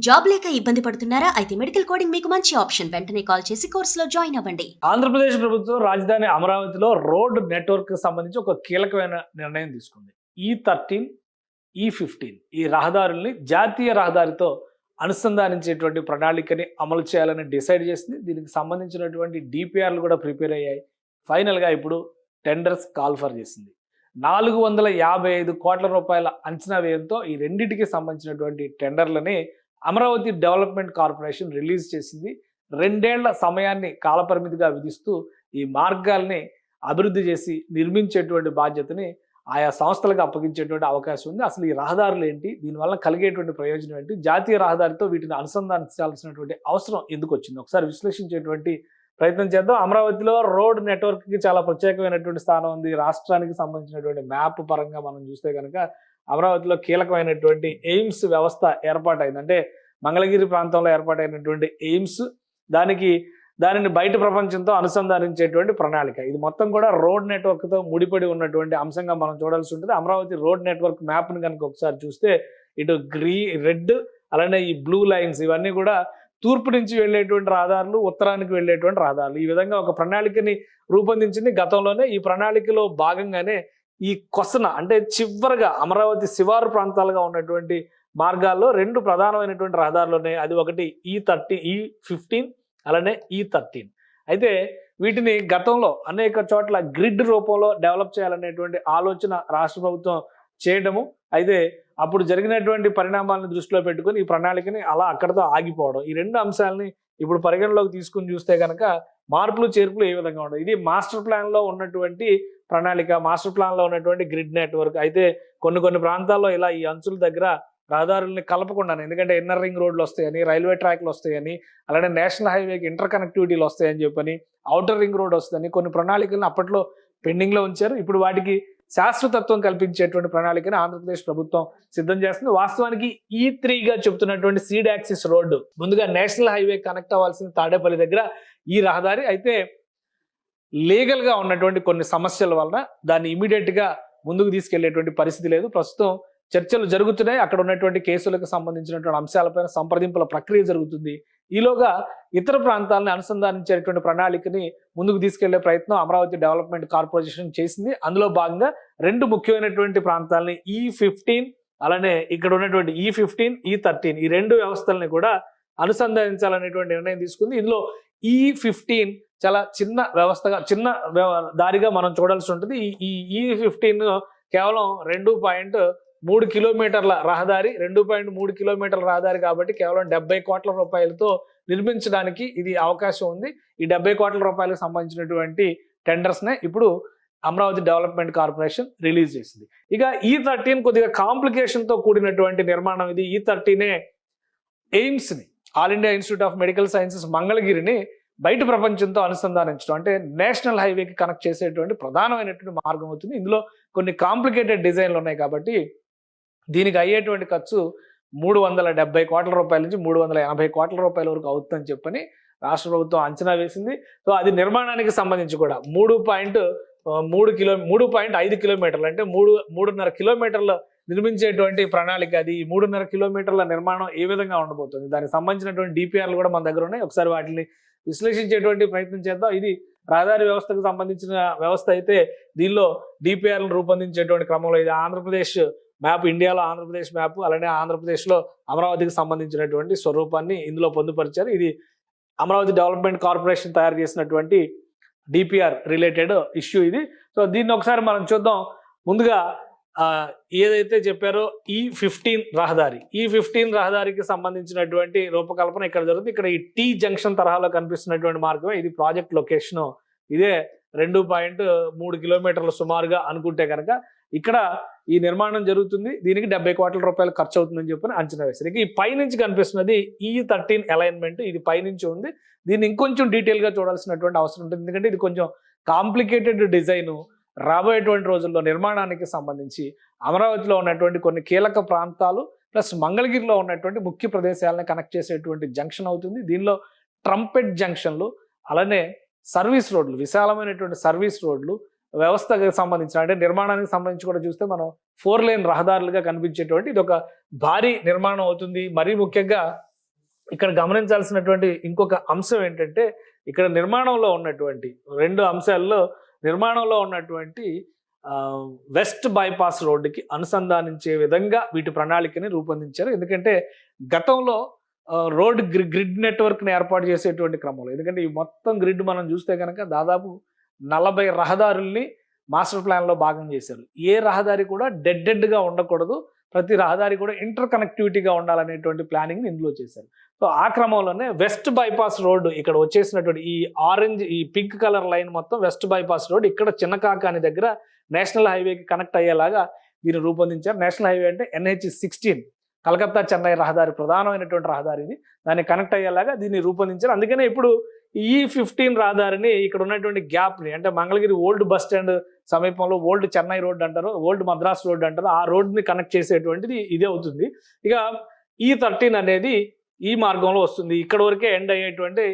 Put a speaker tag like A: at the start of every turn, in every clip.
A: Job లేక ఇబ్బంది పడుతున్నారా? అయితే మెడికల్ కోడింగ్ మీకు మంచి ఆప్షన్. వెంటనే కాల్ చేసి కోర్సులో జాయిన్ అవ్వండి.
B: ఆంధ్రప్రదేశ్ ప్రభుత్వం రాజధాని అమరావతిలో రోడ్ నెట్వర్క్ సంబంధించి ఒక కీలకమైన నిర్ణయం తీసుకుంది. E13, E15 ఈ రహదారుల్ని జాతీయ రహదారితో అనుసంధానించేటువంటి ప్రణాళికని అమలు చేయాలని డిసైడ్ చేసింది. దీనికి సంబంధించినటువంటి డిపిఆర్లు కూడా ప్రిపేర్ అయ్యాయి. ఫైనల్గా ఇప్పుడు టెండర్స్ కాల్ఫర్ చేసింది. 455 కోట్ల రూపాయల అంచనా వ్యయంతో ఈ రెండింటికి సంబంధించినటువంటి టెండర్లని అమరావతి డెవలప్మెంట్ కార్పొరేషన్ రిలీజ్ చేసింది. 2 ఏళ్ల సమయాన్ని కాలపరిమితిగా విధిస్తూ ఈ మార్గాల్ని అభివృద్ధి చేసి నిర్మించేటువంటి బాధ్యతని ఆయా సంస్థలకు అప్పగించేటువంటి అవకాశం ఉంది. అసలు ఈ రహదారులు ఏంటి, దీనివల్ల కలిగేటువంటి ప్రయోజనం ఏంటి, జాతీయ రహదారితో వీటిని అనుసంధానించాల్సినటువంటి అవసరం ఎందుకు వచ్చింది, ఒకసారి విశ్లేషించేటువంటి ప్రయత్నం చేద్దాం. అమరావతిలో రోడ్ నెట్వర్క్కి చాలా ప్రత్యేకమైనటువంటి స్థానం ఉంది. రాష్ట్రానికి సంబంధించినటువంటి మ్యాప్ పరంగా మనం చూస్తే కనుక అమరావతిలో కీలకమైనటువంటి ఎయిమ్స్ వ్యవస్థ ఏర్పాటైంది. అంటే మంగళగిరి ప్రాంతంలో ఏర్పాటైనటువంటి ఎయిమ్స్ దానిని బయట ప్రపంచంతో అనుసంధానించేటువంటి ప్రణాళిక. ఇది మొత్తం కూడా రోడ్ నెట్వర్క్తో ముడిపడి ఉన్నటువంటి అంశంగా మనం చూడాల్సి ఉంటుంది. అమరావతి రోడ్ నెట్వర్క్ మ్యాప్ని కనుక ఒకసారి చూస్తే ఇటు రెడ్ అలానే ఈ బ్లూ లైన్స్ ఇవన్నీ కూడా తూర్పు నుంచి వెళ్ళేటువంటి రహదారులు, ఉత్తరానికి వెళ్ళేటువంటి రహదారులు. ఈ విధంగా ఒక ప్రణాళికని రూపొందించింది. గతంలోనే ఈ ప్రణాళికలో భాగంగానే ఈ కొసన అంటే చివరగా అమరావతి శివారు ప్రాంతాలుగా ఉన్నటువంటి మార్గాల్లో 2 ప్రధానమైనటువంటి రహదారులు ఉన్నాయి. అది ఒకటి E15 అలానే E13. అయితే వీటిని గతంలో అనేక చోట్ల గ్రిడ్ రూపంలో డెవలప్ చేయాలనేటువంటి ఆలోచన రాష్ట్ర ప్రభుత్వం చేయడము, అయితే అప్పుడు జరిగినటువంటి పరిణామాలను దృష్టిలో పెట్టుకుని ఈ ప్రణాళికని అలా అక్కడతో ఆగిపోవడం, ఈ 2 అంశాలని ఇప్పుడు పరిగణలోకి తీసుకుని చూస్తే కనుక మార్పులు చేర్పులు ఏ విధంగా ఉండవు. ఇది మాస్టర్ ప్లాన్లో ఉన్నటువంటి ప్రణాళిక, మాస్టర్ ప్లాన్లో ఉన్నటువంటి గ్రిడ్ నెట్వర్క్. అయితే కొన్ని ప్రాంతాల్లో ఇలా ఈ అంచుల దగ్గర రహదారుల్ని కలపకుండానే, ఎందుకంటే ఇన్నర్ రింగ్ రోడ్లు వస్తాయని, రైల్వే ట్రాక్లు వస్తాయని, అలానే నేషనల్ హైవేకి ఇంటర్ కనెక్టివిటీలు వస్తాయని చెప్పని, అవుటర్ రింగ్ రోడ్ వస్తుందని కొన్ని ప్రణాళికలను అప్పట్లో పెండింగ్లో ఉంచారు. ఇప్పుడు వాటికి శాశ్వతత్వం కల్పించేటువంటి ప్రణాళికని ఆంధ్రప్రదేశ్ ప్రభుత్వం సిద్ధం చేస్తుంది. వాస్తవానికి E3గా చెబుతున్నటువంటి సీడ్ యాక్సిస్ రోడ్డు ముందుగా నేషనల్ హైవే కనెక్ట్ అవ్వాల్సిన తాడేపల్లి దగ్గర ఈ రహదారి. అయితే లీగల్గా ఉన్నటువంటి కొన్ని సమస్యల వలన దాన్ని ఇమీడియట్గా ముందుకు తీసుకెళ్లేటువంటి పరిస్థితి లేదు. ప్రస్తుతం చర్చలు జరుగుతున్నాయి. అక్కడ ఉన్నటువంటి కేసులకు సంబంధించినటువంటి అంశాలపైన సంప్రదింపుల ప్రక్రియ జరుగుతుంది. ఈలోగా ఇతర ప్రాంతాలను అనుసంధానించేటువంటి ప్రణాళికని ముందుకు తీసుకెళ్లే ప్రయత్నం అమరావతి డెవలప్మెంట్ కార్పొరేషన్ చేసింది. అందులో భాగంగా 2 ముఖ్యమైనటువంటి ప్రాంతాలని E15 అలానే ఇక్కడ ఉన్నటువంటి E15, E13 ఈ 2 వ్యవస్థలని కూడా అనుసంధానించాలనేటువంటి నిర్ణయం తీసుకుంది. ఇందులో E15 చాలా చిన్న వ్యవస్థగా, చిన్న దారిగా మనం చూడాల్సి ఉంటుంది. ఈ E15 కేవలం 2.3 కిలోమీటర్ల రహదారి, 2.3 కిలోమీటర్ల రహదారి కాబట్టి కేవలం 70 కోట్ల రూపాయలతో నిర్మించడానికి ఇది అవకాశం ఉంది. ఈ 70 కోట్ల రూపాయలకు సంబంధించినటువంటి టెండర్స్నే ఇప్పుడు అమరావతి డెవలప్మెంట్ కార్పొరేషన్ రిలీజ్ చేసింది. ఇక E13 కొద్దిగా కాంప్లికేషన్తో కూడినటువంటి నిర్మాణం ఇది. E13 ఎయిమ్స్ని, All India Institute of Medical Sciences మంగళగిరిని బయట ప్రపంచంతో అనుసంధానించడం, అంటే నేషనల్ హైవేకి కనెక్ట్ చేసేటువంటి ప్రధానమైనటువంటి మార్గం అవుతుంది. ఇందులో కొన్ని కాంప్లికేటెడ్ డిజైన్లు ఉన్నాయి కాబట్టి దీనికి అయ్యేటువంటి ఖర్చు 370 కోట్ల రూపాయల నుంచి 380 కోట్ల రూపాయల వరకు అవుతుందని చెప్పని రాష్ట్ర ప్రభుత్వం అంచనా వేసింది. సో అది నిర్మాణానికి సంబంధించి కూడా 3.5 కిలోమీటర్లు అంటే 3.5 కిలోమీటర్లు నిర్మించేటువంటి ప్రణాళిక. అది 3.5 కిలోమీటర్ల నిర్మాణం ఏ విధంగా ఉండబోతుంది, దానికి సంబంధించినటువంటి డిపిఆర్లు కూడా మన దగ్గర ఉన్నాయి. ఒకసారి వాటిని విశ్లేషించేటువంటి ప్రయత్నం చేద్దాం. ఇది రహదారి వ్యవస్థకు సంబంధించిన వ్యవస్థ అయితే దీనిలో డిపిఆర్లను రూపొందించేటువంటి క్రమంలో ఇది ఆంధ్రప్రదేశ్ మ్యాప్, ఇండియాలో ఆంధ్రప్రదేశ్ మ్యాప్, అలానే ఆంధ్రప్రదేశ్లో అమరావతికి సంబంధించినటువంటి స్వరూపాన్ని ఇందులో పొందుపరిచారు. ఇది అమరావతి డెవలప్మెంట్ కార్పొరేషన్ తయారు చేసినటువంటి డిపిఆర్ రిలేటెడ్ ఇష్యూ ఇది. సో దీన్ని ఒకసారి మనం చూద్దాం. ముందుగా ఏదైతే చెప్పారో E15 రహదారి, E15 రహదారికి సంబంధించినటువంటి రూపకల్పన ఇక్కడ జరుగుతుంది. ఇక్కడ ఈ T జంక్షన్ తరహాలో కనిపిస్తున్నటువంటి మార్గమే ఇది ప్రాజెక్ట్ లొకేషన్. ఇదే 2.3 కిలోమీటర్లు సుమారుగా అనుకుంటే కనుక ఇక్కడ ఈ నిర్మాణం జరుగుతుంది. దీనికి 70 కోట్ల రూపాయలు ఖర్చు అవుతుందని చెప్పని అంచనా వేశారు. ఈ పైనుంచి కనిపిస్తున్నది E13 అలైన్మెంట్, ఇది పైనుంచి ఉంది. దీన్ని ఇంకొంచెం డీటెయిల్గా చూడాల్సినటువంటి అవసరం ఉంటుంది, ఎందుకంటే ఇది కొంచెం కాంప్లికేటెడ్ డిజైను. రాబోయేటువంటి రోజుల్లో నిర్మాణానికి సంబంధించి అమరావతిలో ఉన్నటువంటి కొన్ని కీలక ప్రాంతాలు ప్లస్ మంగళగిరిలో ఉన్నటువంటి ముఖ్య ప్రదేశాలను కనెక్ట్ చేసేటువంటి జంక్షన్ అవుతుంది. దీనిలో ట్రంపెట్ జంక్షన్లు, అలానే సర్వీస్ రోడ్లు, విశాలమైనటువంటి సర్వీస్ రోడ్లు, వ్యవస్థకు సంబంధించిన అంటే నిర్మాణానికి సంబంధించి కూడా చూస్తే మనం 4 లేన్ రహదారులుగా కనిపించేటువంటి ఇది ఒక భారీ నిర్మాణం అవుతుంది. మరీ ముఖ్యంగా ఇక్కడ గమనించాల్సినటువంటి ఇంకొక అంశం ఏంటంటే ఇక్కడ నిర్మాణంలో ఉన్నటువంటి 2 అంశాల్లో నిర్మాణంలో ఉన్నటువంటి వెస్ట్ బైపాస్ రోడ్డుకి అనుసంధానించే విధంగా వీటి ప్రణాళికని రూపొందించారు. ఎందుకంటే గతంలో రోడ్ గ్రిడ్ నెట్వర్క్ని ఏర్పాటు చేసేటువంటి క్రమంలో, ఎందుకంటే ఈ మొత్తం గ్రిడ్ మనం చూస్తే కనుక దాదాపు 40 రహదారుల్ని మాస్టర్ ప్లాన్లో భాగం చేశారు. ఏ రహదారి కూడా డెడ్గా ఉండకూడదు, ప్రతి రహదారి కూడా ఇంటర్ కనెక్టివిటీగా ఉండాలనేటువంటి ప్లానింగ్ ఇందులో చేశారు. సో ఆ క్రమంలోనే వెస్ట్ బైపాస్ రోడ్డు ఇక్కడ వచ్చేసినటువంటి ఈ పింక్ కలర్ లైన్ మొత్తం వెస్ట్ బైపాస్ రోడ్ ఇక్కడ చిన్నకాకాని దగ్గర నేషనల్ హైవేకి కనెక్ట్ అయ్యేలాగా దీన్ని రూపొందించారు. నేషనల్ హైవే అంటే NH-16 కలకత్తా చెన్నై రహదారి, ప్రధానమైనటువంటి రహదారి ఇది. దాన్ని కనెక్ట్ అయ్యేలాగా దీన్ని రూపొందించారు. అందుకనే ఇప్పుడు E15 రహదారిని ఇక్కడ ఉన్నటువంటి గ్యాప్ని, అంటే మంగళగిరి ఓల్డ్ బస్ స్టాండ్ సమీపంలో ఓల్డ్ చెన్నై రోడ్ అంటారు, ఓల్డ్ మద్రాస్ రోడ్ అంటారు, ఆ రోడ్ని కనెక్ట్ చేసేటువంటిది ఇదే అవుతుంది. ఇక E13 అనేది ఈ మార్గంలో వస్తుంది. ఇక్కడ వరకే ఎండ్ అయ్యేటువంటి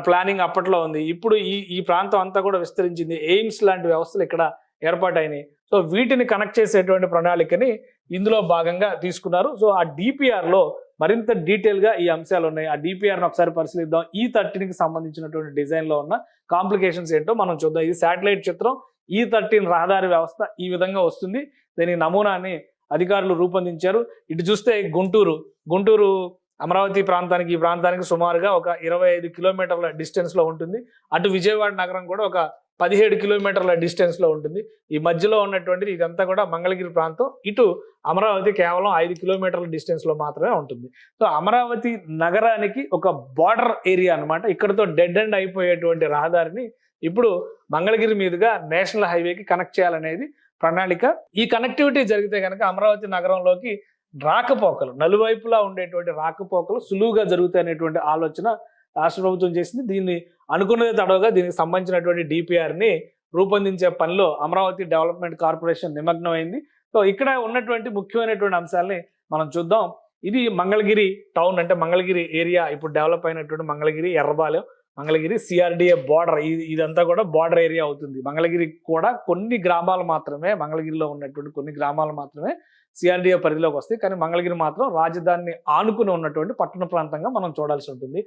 B: ప్లానింగ్ అప్పట్లో ఉంది. ఇప్పుడు ఈ ప్రాంతం అంతా కూడా విస్తరించింది. ఎయిమ్స్ లాంటి వ్యవస్థలు ఇక్కడ ఏర్పాటైనాయి. సో వీటిని కనెక్ట్ చేసేటువంటి ప్రణాళికని ఇందులో భాగంగా తీసుకున్నారు. సో ఆ డిపిఆర్లో మరింత డీటెయిల్గా ఈ అంశాలు ఉన్నాయి. ఆ డిపిఆర్ని ఒకసారి పరిశీలిద్దాం. E13కి సంబంధించినటువంటి డిజైన్లో ఉన్న కాంప్లికేషన్స్ ఏంటో మనం చూద్దాం. ఇది శాటిలైట్ చిత్రం. E13 రహదారి వ్యవస్థ ఈ విధంగా వస్తుంది. దీని నమూనాని అధికారులు రూపొందించారు. ఇటు చూస్తే గుంటూరు అమరావతి ప్రాంతానికి ఈ ప్రాంతానికి సుమారుగా ఒక 25 కిలోమీటర్ల డిస్టెన్స్లో ఉంటుంది. అటు విజయవాడ నగరం కూడా ఒక 17 కిలోమీటర్ల డిస్టెన్స్లో ఉంటుంది. ఈ మధ్యలో ఉన్నటువంటిది ఇదంతా కూడా మంగళగిరి ప్రాంతం. ఇటు అమరావతి కేవలం 5 కిలోమీటర్ల డిస్టెన్స్లో మాత్రమే ఉంటుంది. సో అమరావతి నగరానికి ఒక బార్డర్ ఏరియా అనమాట. ఇక్కడతో డెడ్ ఎండ్ అయిపోయేటువంటి రహదారిని ఇప్పుడు మంగళగిరి మీదుగా నేషనల్ హైవేకి కనెక్ట్ చేయాలనేది ప్రణాళిక. ఈ కనెక్టివిటీ జరిగితే కనుక అమరావతి నగరంలోకి రాకపోకలు, నలువైపులా ఉండేటువంటి రాకపోకలు సులువుగా జరుగుతాయనేటువంటి ఆలోచన రాష్ట్ర ప్రభుత్వం చేసింది. దీన్ని అనుకున్నదే తడవగా దీనికి సంబంధించినటువంటి డిపిఆర్ని రూపొందించే పనిలో అమరావతి డెవలప్మెంట్ కార్పొరేషన్ నిమగ్నమైంది. సో ఇక్కడ ఉన్నటువంటి ముఖ్యమైనటువంటి అంశాలని మనం చూద్దాం. ఇది మంగళగిరి టౌన్, అంటే మంగళగిరి ఏరియా ఇప్పుడు డెవలప్ అయినటువంటి మంగళగిరి, ఎర్రబాలెం, మంగళగిరి సిఆర్డిఏ బార్డర్, ఇదంతా కూడా బార్డర్ ఏరియా అవుతుంది. మంగళగిరి కూడా కొన్ని గ్రామాలు మాత్రమే, మంగళగిరిలో ఉన్నటువంటి కొన్ని గ్రామాలు మాత్రమే సిఆర్డిఏ పరిధిలోకి వస్తాయి. కానీ మంగళగిరి మాత్రం రాజధానిని ఆనుకుని ఉన్నటువంటి పట్టణ ప్రాంతంగా మనం చూడాల్సి ఉంటుంది.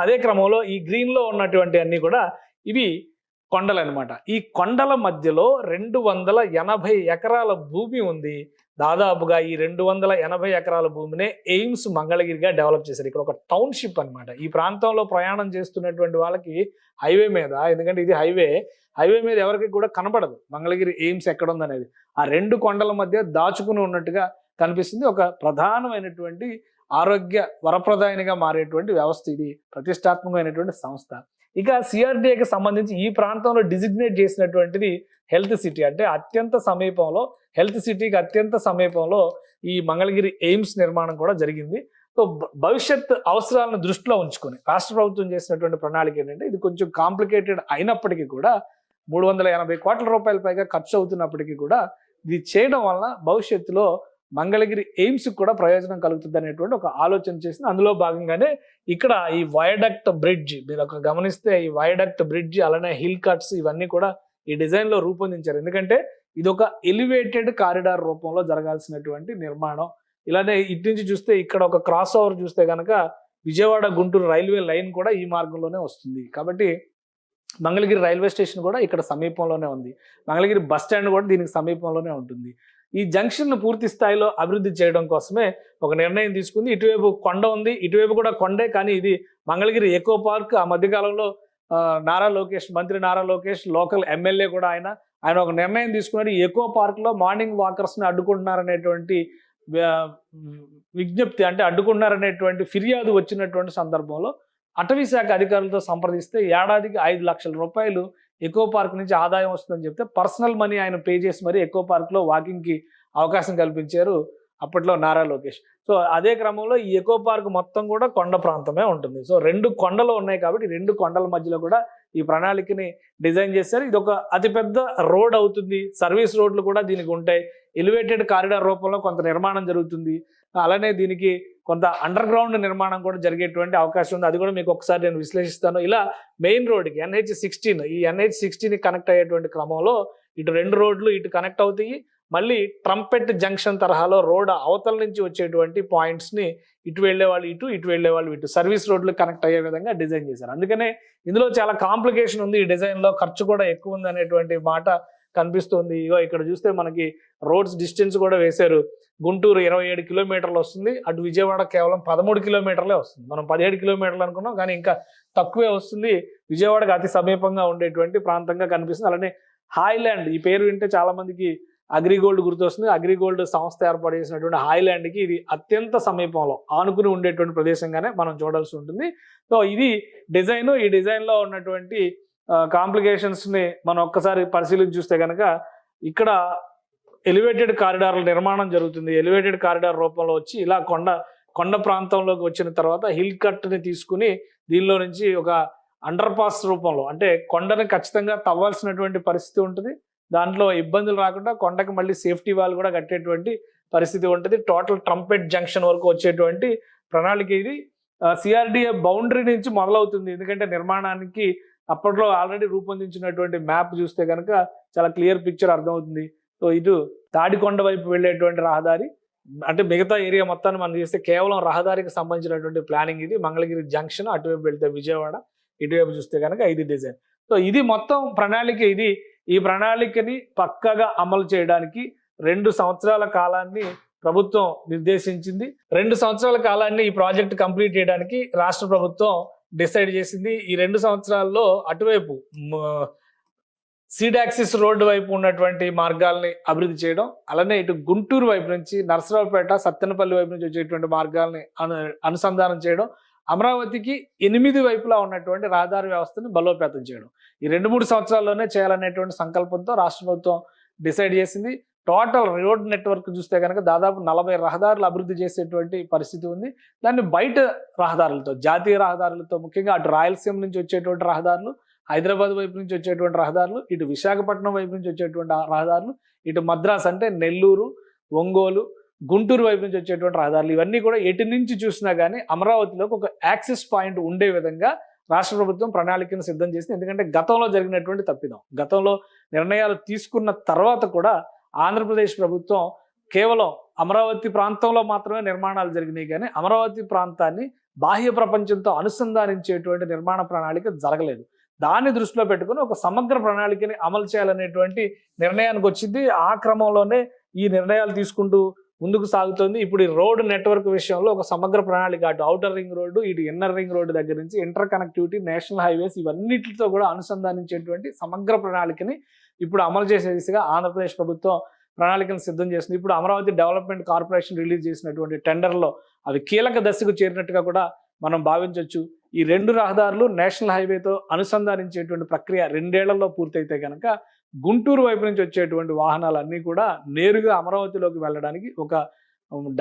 B: అదే క్రమంలో ఈ గ్రీన్లో ఉన్నటువంటి అన్ని కూడా ఇవి కొండలు అనమాట. ఈ కొండల మధ్యలో 280 ఎకరాల భూమి ఉంది. దాదాపుగా ఈ 280 ఎకరాల భూమినే ఎయిమ్స్ మంగళగిరిగా డెవలప్ చేశారు. ఇక్కడ ఒక టౌన్షిప్ అనమాట. ఈ ప్రాంతంలో ప్రయాణం చేస్తున్నటువంటి వాళ్ళకి హైవే మీద, ఎందుకంటే ఇది హైవే మీద ఎవరికి కూడా కనపడదు మంగళగిరి ఎయిమ్స్ ఎక్కడ ఉందనేది. ఆ 2 కొండల మధ్య దాచుకుని ఉన్నట్టుగా కనిపిస్తుంది. ఒక ప్రధానమైనటువంటి ఆరోగ్య వరప్రదాయనిగా మారేటువంటి వ్యవస్థ ఇది, ప్రతిష్టాత్మకమైనటువంటి సంస్థ. ఇక సిఆర్డిఏకి సంబంధించి ఈ ప్రాంతంలో డిజిగ్నేట్ చేసినటువంటిది హెల్త్ సిటీ, అంటే హెల్త్ సిటీకి అత్యంత సమీపంలో ఈ మంగళగిరి ఎయిమ్స్ నిర్మాణం కూడా జరిగింది. సో భవిష్యత్ అవసరాలను దృష్టిలో ఉంచుకొని రాష్ట్ర ప్రభుత్వం చేసినటువంటి ప్రణాళిక ఏంటంటే, ఇది కొంచెం కాంప్లికేటెడ్ అయినప్పటికీ కూడా 380 కోట్ల రూపాయల పైగా ఖర్చు అవుతున్నప్పటికీ కూడా ఇది చేయడం వలన భవిష్యత్తులో మంగళగిరి ఎయిమ్స్ కూడా ప్రయోజనం కలుగుతుంది అనేటువంటి ఒక ఆలోచన చేసింది. అందులో భాగంగానే ఇక్కడ ఈ వయడక్ట్ బ్రిడ్జ్, మీరు ఒక గమనిస్తే ఈ వయడక్ట్ బ్రిడ్జ్ అలానే హిల్ కట్స్ ఇవన్నీ కూడా ఈ డిజైన్లో రూపొందించారు. ఎందుకంటే ఇది ఒక ఎలివేటెడ్ కారిడార్ రూపంలో జరగాల్సినటువంటి నిర్మాణం. ఇలానే ఇటు నుంచి చూస్తే ఇక్కడ ఒక క్రాస్ ఓవర్ చూస్తే కనుక విజయవాడ గుంటూరు రైల్వే లైన్ కూడా ఈ మార్గంలోనే వస్తుంది. కాబట్టి మంగళగిరి రైల్వే స్టేషన్ కూడా ఇక్కడ సమీపంలోనే ఉంది. మంగళగిరి బస్ స్టాండ్ కూడా దీనికి సమీపంలోనే ఉంటుంది. ఈ జంక్షన్ను పూర్తి స్థాయిలో అభివృద్ధి చేయడం కోసమే ఒక నిర్ణయం తీసుకుంది. ఇటువైపు కొండ ఉంది, ఇటువైపు కూడా కొండే, కానీ ఇది మంగళగిరి ఎకో పార్క్. ఆ మధ్యకాలంలో మంత్రి నారా లోకేష్ లోకల్ ఎమ్మెల్యే కూడా ఆయన ఒక నిర్ణయం తీసుకున్నాడు. ఈ ఎకో పార్క్లో మార్నింగ్ వాకర్స్ని అడ్డుకుంటున్నారనేటువంటి విజ్ఞప్తి, అంటే అడ్డుకుంటున్నారనేటువంటి ఫిర్యాదు వచ్చినటువంటి సందర్భంలో అటవీ శాఖ అధికారులతో సంప్రదిస్తే ఏడాదికి 5 లక్షల రూపాయలు ఎకో పార్క్ నుంచి ఆదాయం వస్తుందని చెప్తే పర్సనల్ మనీ ఆయన పే చేసి మరి ఎకో పార్క్లో వాకింగ్కి అవకాశం కల్పించారు అప్పట్లో నారా లోకేష్. సో అదే క్రమంలో ఈ ఎకో పార్క్ మొత్తం కూడా కొండ ప్రాంతమే ఉంటుంది. సో 2 కొండలు ఉన్నాయి కాబట్టి 2 కొండల మధ్యలో కూడా ఈ ప్రణాళికని డిజైన్ చేశారు. ఇది ఒక అతిపెద్ద రోడ్ అవుతుంది. సర్వీస్ రోడ్లు కూడా దీనికి ఉంటాయి. ఎలివేటెడ్ కారిడార్ రూపంలో కొంత నిర్మాణం జరుగుతుంది. అలానే దీనికి కొంత అండర్ గ్రౌండ్ నిర్మాణం కూడా జరిగేటువంటి అవకాశం ఉంది. అది కూడా మీకు ఒకసారి నేను విశ్లేషిస్తాను. ఇలా మెయిన్ రోడ్కి NH-16 కనెక్ట్ అయ్యేటువంటి క్రమంలో ఇటు 2 రోడ్లు ఇటు కనెక్ట్ అవుతాయి. మళ్ళీ ట్రంపెట్ జంక్షన్ తరహాలో రోడ్ అవతల నుంచి వచ్చేటువంటి పాయింట్స్ని ఇటు వెళ్ళే వాళ్ళు ఇటు వెళ్ళే వాళ్ళు ఇటు సర్వీస్ రోడ్లు కనెక్ట్ అయ్యే విధంగా డిజైన్ చేశారు. అందుకనే ఇందులో చాలా కాంప్లికేషన్ ఉంది, ఈ డిజైన్లో ఖర్చు కూడా ఎక్కువ ఉంది అనేటువంటి మాట కనిపిస్తుంది. ఇగో ఇక్కడ చూస్తే మనకి రోడ్స్ డిస్టెన్స్ కూడా వేశారు. గుంటూరు 27 కిలోమీటర్లు వస్తుంది, అటు విజయవాడ కేవలం 13 కిలోమీటర్లే వస్తుంది. మనం 17 కిలోమీటర్లు అనుకున్నాం కానీ ఇంకా తక్కువే వస్తుంది. విజయవాడకు అతి సమీపంగా ఉండేటువంటి ప్రాంతంగా కనిపిస్తుంది. అలానే హాయ్లాండ్, ఈ పేరు వింటే చాలా మందికి అగ్రిగోల్డ్ గుర్తొస్తుంది. అగ్రిగోల్డ్ సంస్థ ఏర్పాటు చేసినటువంటి హాయ్లాండ్కి ఇది అత్యంత సమీపంలో ఆనుకుని ఉండేటువంటి ప్రదేశంగానే మనం చూడాల్సి ఉంటుంది. సో ఇది డిజైన్. ఈ డిజైన్లో ఉన్నటువంటి కాంప్లికేషన్స్ని మనం ఒక్కసారి పరిశీలించి చూస్తే కనుక ఇక్కడ ఎలివేటెడ్ కారిడార్ల నిర్మాణం జరుగుతుంది. ఎలివేటెడ్ కారిడార్ రూపంలో వచ్చి ఇలా కొండ ప్రాంతంలోకి వచ్చిన తర్వాత హిల్ కట్ని తీసుకుని దీనిలో నుంచి ఒక అండర్ పాస్ రూపంలో, అంటే కొండని ఖచ్చితంగా తవ్వాల్సినటువంటి పరిస్థితి ఉంటుంది. దాంట్లో ఇబ్బందులు రాకుండా కొండకి మళ్ళీ సేఫ్టీ వాల్ కూడా కట్టేటువంటి పరిస్థితి ఉంటుంది. టోటల్ ట్రంపెట్ జంక్షన్ వరకు వచ్చేటువంటి ప్రణాళిక ఇది. సిఆర్డిఏ బౌండరీ నుంచి మొదలవుతుంది. ఎందుకంటే నిర్మాణానికి అప్పట్లో ఆల్రెడీ రూపొందించినటువంటి మ్యాప్ చూస్తే కనుక చాలా క్లియర్ పిక్చర్ అర్థమవుతుంది. సో ఇటు తాడికొండ వైపు వెళ్ళేటువంటి రహదారి, అంటే మిగతా ఏరియా మొత్తాన్ని మనం చేస్తే కేవలం రహదారికి సంబంధించినటువంటి ప్లానింగ్ ఇది. మంగళగిరి జంక్షన్, అటువైపు వెళ్తే విజయవాడ, ఇటువైపు చూస్తే కనుక ఇది డిజైన్. సో ఇది మొత్తం ప్రణాళిక. ఈ ప్రణాళికని పక్కగా అమలు చేయడానికి 2 సంవత్సరాల కాలాన్ని ప్రభుత్వం నిర్దేశించింది. 2 సంవత్సరాల కాలాన్ని ఈ ప్రాజెక్ట్ కంప్లీట్ చేయడానికి రాష్ట్ర ప్రభుత్వం డిసైడ్ చేసింది. ఈ 2 సంవత్సరాల్లో అటువైపు సీడాక్సిస్ రోడ్డు వైపు ఉన్నటువంటి మార్గాల్ని అభివృద్ధి చేయడం, అలానే ఇటు గుంటూరు వైపు నుంచి నర్సరావుపేట, సత్తెనపల్లి వైపు నుంచి వచ్చేటువంటి మార్గాల్ని అనుసంధానం చేయడం, అమరావతికి 8 వైపులా ఉన్నటువంటి రహదారి వ్యవస్థని బలోపేతం చేయడం, ఈ 2-3 సంవత్సరాల్లోనే చేయాలనేటువంటి సంకల్పంతో రాష్ట్ర ప్రభుత్వం డిసైడ్ చేసింది. టోటల్ రోడ్ నెట్వర్క్ చూస్తే కనుక దాదాపు 40 రహదారులు అభివృద్ధి చేసేటువంటి పరిస్థితి ఉంది. దాన్ని బయట రహదారులతో, జాతీయ రహదారులతో, ముఖ్యంగా అటు రాయలసీమ నుంచి వచ్చేటువంటి రహదారులు, హైదరాబాద్ వైపు నుంచి వచ్చేటువంటి రహదారులు, ఇటు విశాఖపట్నం వైపు నుంచి వచ్చేటువంటి రహదారులు, ఇటు మద్రాస్ అంటే నెల్లూరు, ఒంగోలు, గుంటూరు వైపు నుంచి వచ్చేటువంటి రహదారులు, ఇవన్నీ కూడా ఎటు నుంచి చూసినా కానీ అమరావతిలోకి ఒక యాక్సెస్ పాయింట్ ఉండే విధంగా రాష్ట్ర ప్రభుత్వం ప్రణాళికను సిద్ధం చేసింది. ఎందుకంటే గతంలో జరిగినటువంటి తప్పిదం, గతంలో నిర్ణయాలు తీసుకున్న తర్వాత కూడా ఆంధ్రప్రదేశ్ ప్రభుత్వం కేవలం అమరావతి ప్రాంతంలో మాత్రమే నిర్మాణాలు జరిగినాయి, కానీ అమరావతి ప్రాంతాన్ని బాహ్య ప్రపంచంతో అనుసంధానించేటువంటి నిర్మాణ ప్రణాళిక జరగలేదు. దాన్ని దృష్టిలో పెట్టుకుని ఒక సమగ్ర ప్రణాళికని అమలు చేయాలనేటువంటి నిర్ణయానికి వచ్చింది. ఆ క్రమంలోనే ఈ నిర్ణయాలు తీసుకుంటూ ముందుకు సాగుతుంది. ఇప్పుడు ఈ రోడ్ నెట్వర్క్ విషయంలో ఒక సమగ్ర ప్రణాళిక, అటు ఔటర్ రింగ్ రోడ్డు, ఇటు ఇన్నర్ రింగ్ రోడ్డు దగ్గర నుంచి ఇంటర్ కనెక్టివిటీ, నేషనల్ హైవేస్, ఇవన్నిటితో కూడా అనుసంధానించేటువంటి సమగ్ర ప్రణాళికని ఇప్పుడు అమలు చేసే దిశగా ఆంధ్రప్రదేశ్ ప్రభుత్వం ప్రణాళికను సిద్ధం చేసింది. ఇప్పుడు అమరావతి డెవలప్మెంట్ కార్పొరేషన్ రిలీజ్ చేసినటువంటి టెండర్లో అవి కీలక దశకు చేరినట్టుగా కూడా మనం భావించవచ్చు. ఈ 2 రహదారులు నేషనల్ హైవేతో అనుసంధానించేటువంటి ప్రక్రియ 2 ఏళ్లలో పూర్తయితే కనుక గుంటూరు వైపు నుంచి వచ్చేటువంటి వాహనాలన్నీ కూడా నేరుగా అమరావతిలోకి వెళ్ళడానికి ఒక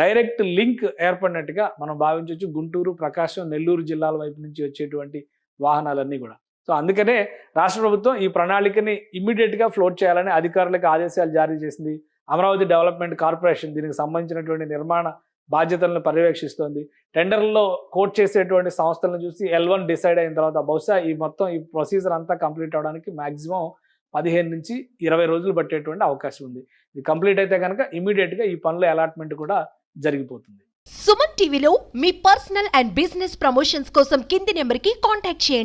B: డైరెక్ట్ లింక్ ఏర్పడినట్టుగా మనం భావించవచ్చు. గుంటూరు, ప్రకాశం, నెల్లూరు జిల్లాల వైపు నుంచి వచ్చేటువంటి వాహనాలన్నీ కూడా. సో అందుకనే రాష్ట్ర ప్రభుత్వం ఈ ప్రణాళికని ఇమ్మీడియట్గా ఫ్లోట్ చేయాలని అధికారులకు ఆదేశాలు జారీ చేసింది. అమరావతి డెవలప్మెంట్ కార్పొరేషన్ దీనికి సంబంధించినటువంటి నిర్మాణ బాధ్యతలను పర్యవేక్షిస్తోంది. టెండర్లలో కోట్ చేసేటువంటి సంస్థలను చూసి L1 డిసైడ్ అయిన తర్వాత బహుశా ఈ ప్రొసీజర్ అంతా కంప్లీట్ అవడానికి మాక్సిమం 15 నుంచి 20 రోజులు పట్టేటువంటి అవకాశం ఉంది. ఇది కంప్లీట్ అయితే కనుక ఇమీడియట్గా ఈ పనుల అలాట్మెంట్ కూడా జరిగిపోతుంది.
C: సుమన్ టీవీలో మీ పర్సనల్ అండ్ బిజినెస్ ప్రమోషన్స్ కోసం కింది నెంబర్కి కాంటాక్ట్ చేయండి.